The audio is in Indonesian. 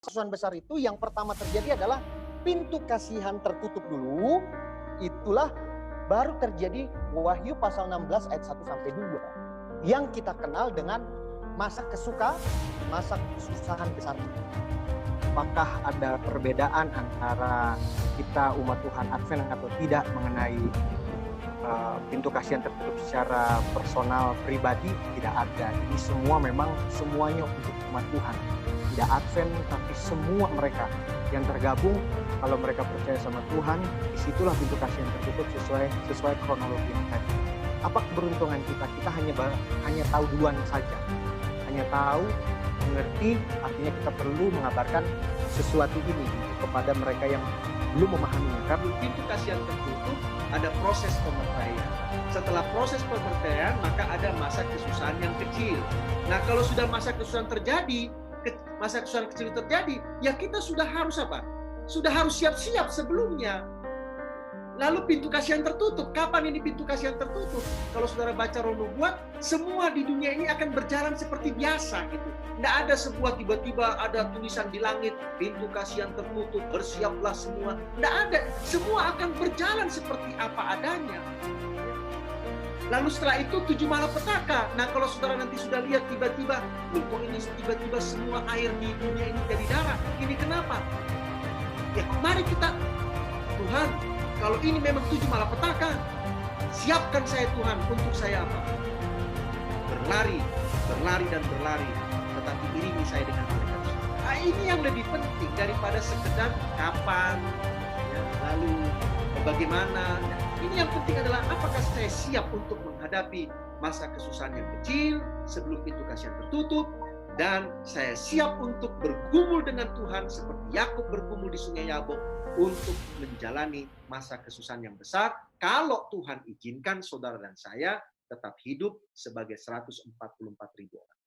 Kesusahan besar itu yang pertama terjadi adalah pintu kasihan tertutup dulu. Itulah baru terjadi Wahyu pasal 16 ayat 1 sampai 2. Yang kita kenal dengan masa kesusahan besar itu. Apakah ada perbedaan antara kita umat Tuhan Advent atau tidak mengenai pintu kasihan tertutup secara personal pribadi? Tidak ada. Ini semua memang semuanya untuk umat Tuhan. Tidak Advent, tapi semua mereka yang tergabung, kalau mereka percaya sama Tuhan, disitulah pintu kasihan tertutup sesuai kronologi yang tadi. Apa keberuntungan kita? Kita hanya tahu duluan saja, hanya tahu, mengerti, artinya kita perlu mengabarkan sesuatu ini kepada mereka yang belum memahaminya. Karena pintu kasihan tertutup, ada proses pemertaian. Setelah proses pemertaian, maka ada masa kesusahan yang kecil. Nah, kalau sudah masa kesusahan terjadi, masa kesusahan kecil terjadi, ya kita sudah harus apa? Sudah harus siap-siap sebelumnya. Lalu pintu kasihan tertutup. Kapan ini pintu kasihan tertutup? Kalau saudara baca Roh Nubuat, semua di dunia ini akan berjalan seperti biasa gitu. Tidak ada sebuah tiba-tiba ada tulisan di langit, pintu kasihan tertutup, bersiaplah semua. Tidak ada. Semua akan berjalan seperti apa adanya. Lalu setelah itu 7 malapetaka. Nah, kalau saudara nanti sudah lihat tiba-tiba, kok ini tiba-tiba semua air di dunia ini jadi darah. Ini kenapa? Ya, mari kita, Tuhan, kalau ini memang 7 malapetaka, siapkan saya Tuhan untuk saya apa? Berlari, dan berlari, tetapi iringi saya dengan malaikat. Nah, ini yang lebih penting daripada sekedar kapan, ya, lalu bagaimana. Nah, ini yang penting adalah apakah saya siap untuk menghadapi masa kesusahan yang kecil sebelum pintu kasihan tertutup, dan saya siap untuk bergumul dengan Tuhan seperti Yakub bergumul di Sungai Yabok untuk menjalani masa kesusahan yang besar. Kalau Tuhan izinkan saudara dan saya tetap hidup sebagai 144.000 orang.